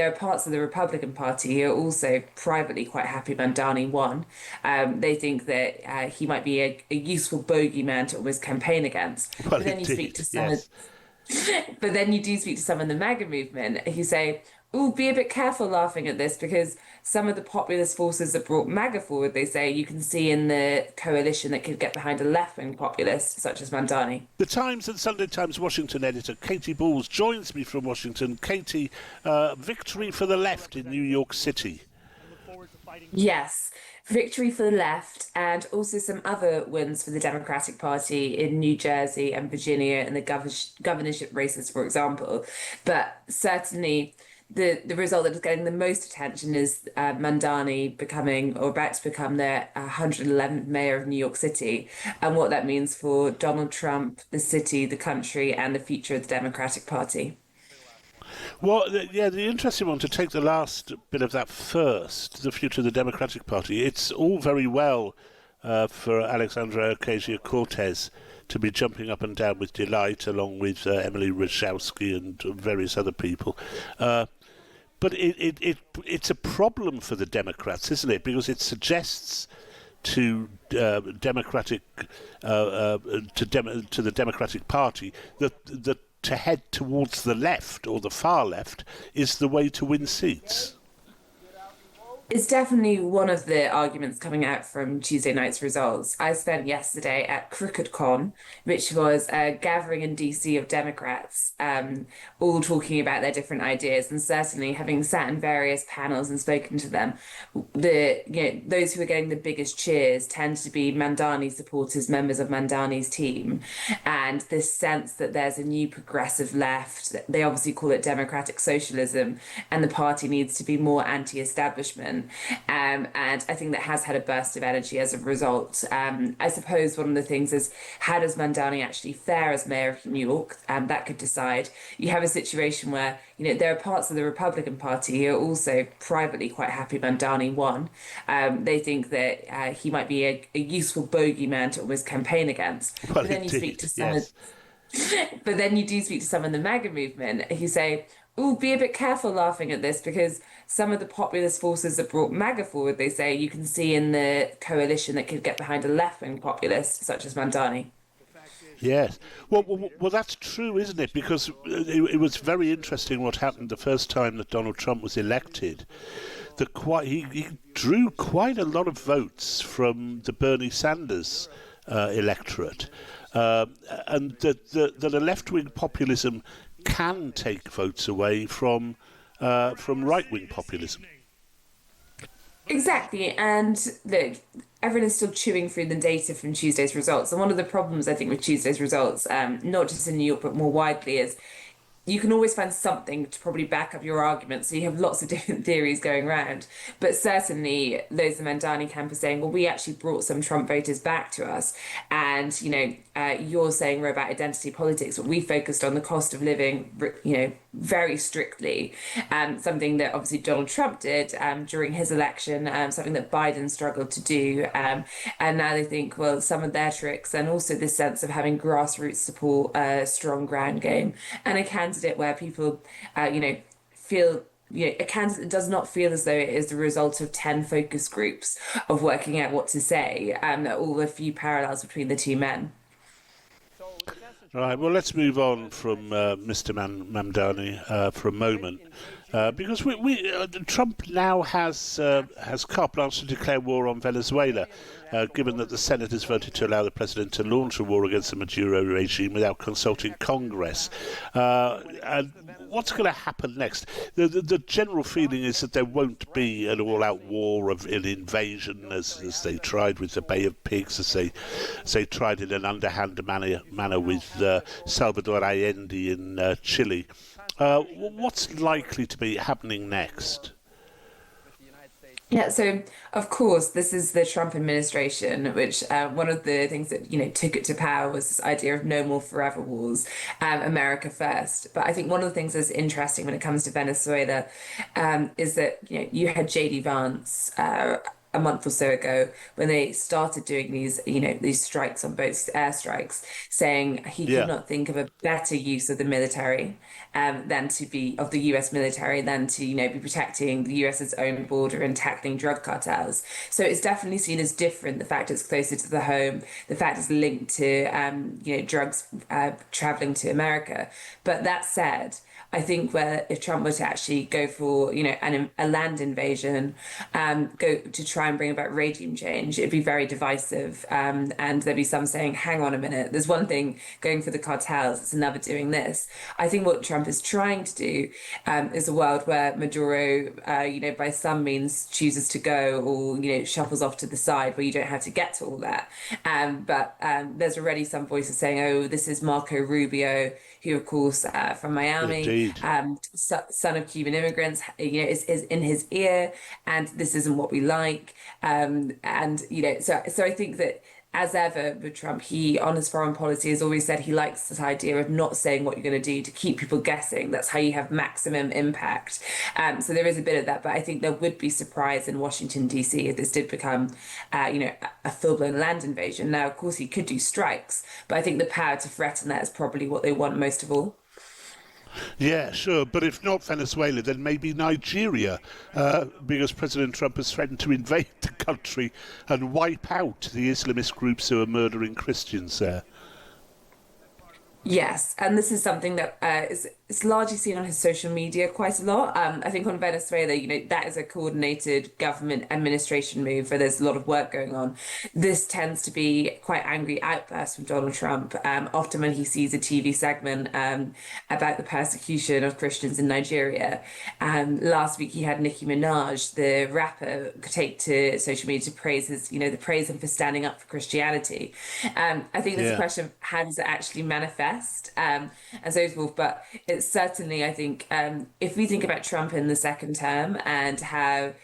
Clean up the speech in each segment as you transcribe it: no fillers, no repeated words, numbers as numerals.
there are parts of the Republican Party who are also privately quite happy Mandani won. They think that he might be a useful bogeyman to almost campaign against. Well, But then you speak indeed, to some of yes. but then you do speak to some in the MAGA movement who say, "Oh, be a bit careful laughing at this because some of the populist forces that brought MAGA forward, they say, you can see in the coalition that could get behind a left-wing populist such as Mandani." The Times and Sunday Times Washington editor Katy Balls joins me from Washington. Katy, victory for the left in New York City. Yes, victory for the left, and also some other wins for the Democratic Party in New Jersey and Virginia in the governorship races, for example. But certainly, the result that is getting the most attention is Mandani becoming or about to become the 111th mayor of New York City, and what that means for Donald Trump, the city, the country, and the future of the Democratic Party. Well, the interesting one to take the last bit of that first, the future of the Democratic Party. It's all very well for Alexandra Ocasio-Cortez to be jumping up and down with delight, along with Emily Ratajkowski and various other people. But it's a problem for the Democrats, isn't it? Because it suggests to Democratic to the Democratic Party that to head towards the left or the far left is the way to win seats. It's definitely one of the arguments coming out from Tuesday night's results. I spent yesterday at CrookedCon, which was a gathering in DC of Democrats, all talking about their different ideas, and certainly having sat in various panels and spoken to them, those who are getting the biggest cheers tend to be Mandani supporters, members of Mandani's team, and this sense that there's a new progressive left. They obviously call it democratic socialism, and the party needs to be more anti-establishment. And I think that has had a burst of energy as a result. I suppose one of the things is, how does Mandani actually fare as mayor of New York? That could decide. You have a situation where, there are parts of the Republican Party who are also privately quite happy Mandani won. They think that he might be a useful bogeyman to almost campaign against. Well, But then you speak indeed, to some of yes. but then you do speak to some in the MAGA movement who say, "Oh, be a bit careful laughing at this because some of the populist forces that brought MAGA forward, they say, you can see in the coalition that could get behind a left-wing populist such as Mandani." Yes. Well, that's true, isn't it? Because it was very interesting what happened the first time that Donald Trump was elected. He drew quite a lot of votes from the Bernie Sanders electorate, and that a left-wing populism can take votes away from right-wing populism. Exactly. And look, everyone is still chewing through the data from Tuesday's results. And one of the problems, I think, with Tuesday's results, not just in New York, but more widely, is you can always find something to probably back up your argument. So you have lots of different theories going around. But certainly those in the Mandani camp are saying, well, we actually brought some Trump voters back to us. And, you're saying we're about identity politics, but we focused on the cost of living, very strictly. Something that obviously Donald Trump did during his election, something that Biden struggled to do. And now they think, well, some of their tricks and also this sense of having grassroots support, a strong ground game, and a candidate where people, feel a candidate does not feel as though it is the result of 10 focus groups of working out what to say. There are all a few parallels between the two men. Right. Well, let's move on from Mr. Mamdani for a moment, because Trump now has carte blanche to declare war on Venezuela, given that the Senate has voted to allow the president to launch a war against the Maduro regime without consulting Congress. And what's going to happen next? The general feeling is that there won't be an all-out war of an invasion, as they tried with the Bay of Pigs, as they tried in an underhand manner with Salvador Allende in Chile. What's likely to be happening next? Yeah, so of course, this is the Trump administration, which one of the things that, took it to power was this idea of no more forever wars, America first. But I think one of the things that's interesting when it comes to Venezuela is that, you had JD Vance a month or so ago when they started doing these, these strikes on boats, airstrikes, saying he could Yeah. not think of a better use of the military than to be of the US military than to, be protecting the US's own border and tackling drug cartels. So it's definitely seen as different. The fact it's closer to the home, the fact it's linked to, drugs traveling to America. But that said, I think where if Trump were to actually go for, a land invasion, go to try and bring about regime change, it'd be very divisive. And there'd be some saying, hang on a minute, there's one thing going for the cartels, it's another doing this. I think what Trump is trying to do is a world where Maduro, by some means chooses to go or, shuffles off to the side where you don't have to get to all that. But there's already some voices saying, oh, this is Marco Rubio, who, of course, from Miami, Indeed. son of Cuban immigrants, is in his ear, and this isn't what we like. So I think that as ever with Trump, he on his foreign policy has always said he likes this idea of not saying what you're going to do to keep people guessing. That's how you have maximum impact. So there is a bit of that, but I think there would be surprise in Washington, D.C. if this did become, a full-blown land invasion. Now, of course, he could do strikes, but I think the power to threaten that is probably what they want most of all. Yeah, sure. But if not Venezuela, then maybe Nigeria, because President Trump has threatened to invade the country and wipe out the Islamist groups who are murdering Christians there. Yes, and this is something that is largely seen on his social media quite a lot. I think on Venezuela, that is a coordinated government administration move where there's a lot of work going on. This tends to be quite angry outbursts from Donald Trump, often when he sees a TV segment about the persecution of Christians in Nigeria. Last week he had Nicki Minaj, the rapper, take to social media to praise him for standing up for Christianity. I think there's a Yeah. question of how does it actually manifest, and so forth. But it's certainly, I think, if we think about Trump in the second term and how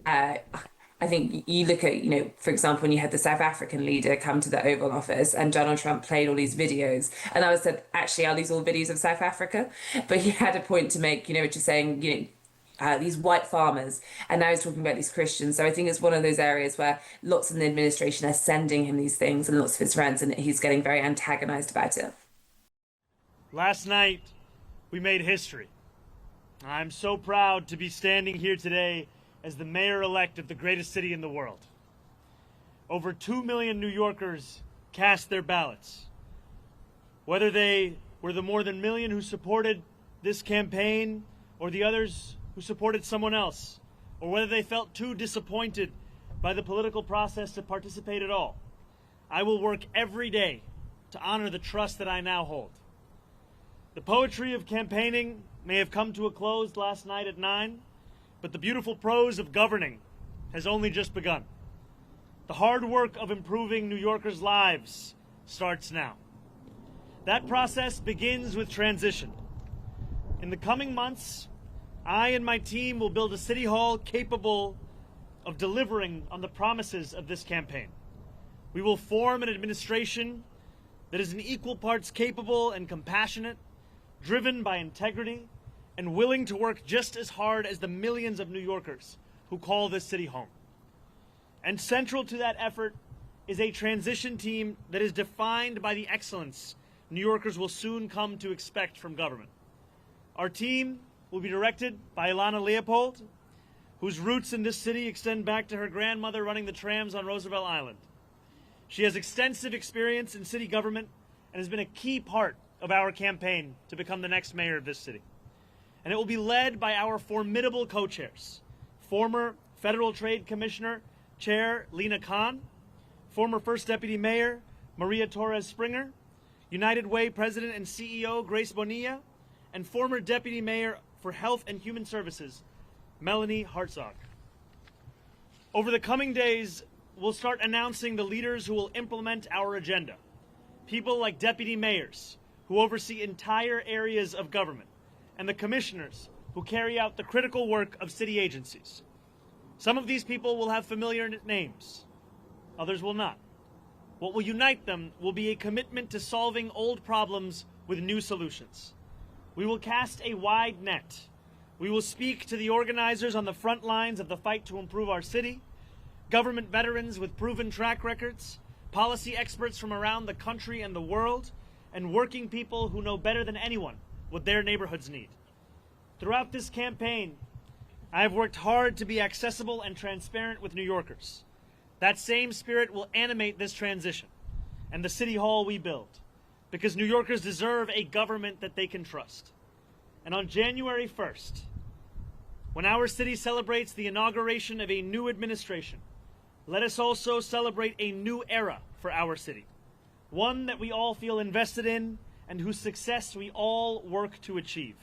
I think you look at, for example, when you had the South African leader come to the Oval Office and Donald Trump played all these videos, and I was said, actually, are these all videos of South Africa? But he had a point to make, which is saying, these white farmers, and now he's talking about these Christians. So I think it's one of those areas where lots in the administration are sending him these things and lots of his friends, and he's getting very antagonized about it. Last night, we made history. I'm so proud to be standing here today as the mayor-elect of the greatest city in the world. Over 2 million New Yorkers cast their ballots. Whether they were the more than million who supported this campaign or the others who supported someone else, or whether they felt too disappointed by the political process to participate at all, I will work every day to honor the trust that I now hold. The poetry of campaigning may have come to a close last night at 9, but the beautiful prose of governing has only just begun. The hard work of improving New Yorkers' lives starts now. That process begins with transition. In the coming months, I and my team will build a city hall capable of delivering on the promises of this campaign. We will form an administration that is in equal parts capable and compassionate, driven by integrity, and willing to work just as hard as the millions of New Yorkers who call this city home. And central to that effort is a transition team that is defined by the excellence New Yorkers will soon come to expect from government. Our team will be directed by Ilana Leopold, whose roots in this city extend back to her grandmother running the trams on Roosevelt Island. She has extensive experience in city government and has been a key part of our campaign to become the next mayor of this city. And it will be led by our formidable co-chairs, former Federal Trade Commissioner Chair Lena Khan, former First Deputy Mayor Maria Torres Springer, United Way President and CEO Grace Bonilla, and former Deputy Mayor for Health and Human Services Melanie Hartzog. Over the coming days, we'll start announcing the leaders who will implement our agenda. People like deputy mayors, who oversee entire areas of government, and the commissioners who carry out the critical work of city agencies. Some of these people will have familiar names, others will not. What will unite them will be a commitment to solving old problems with new solutions. We will cast a wide net. We will speak to the organizers on the front lines of the fight to improve our city. government veterans with proven track records, policy experts from around the country and the world, and working people who know better than anyone what their neighborhoods need. Throughout this campaign, I have worked hard to be accessible and transparent with New Yorkers. That same spirit will animate this transition and the city hall we build, because New Yorkers deserve a government that they can trust. And on January 1st, when our city celebrates the inauguration of a new administration, let us also celebrate a new era for our city, one that we all feel invested in and whose success we all work to achieve.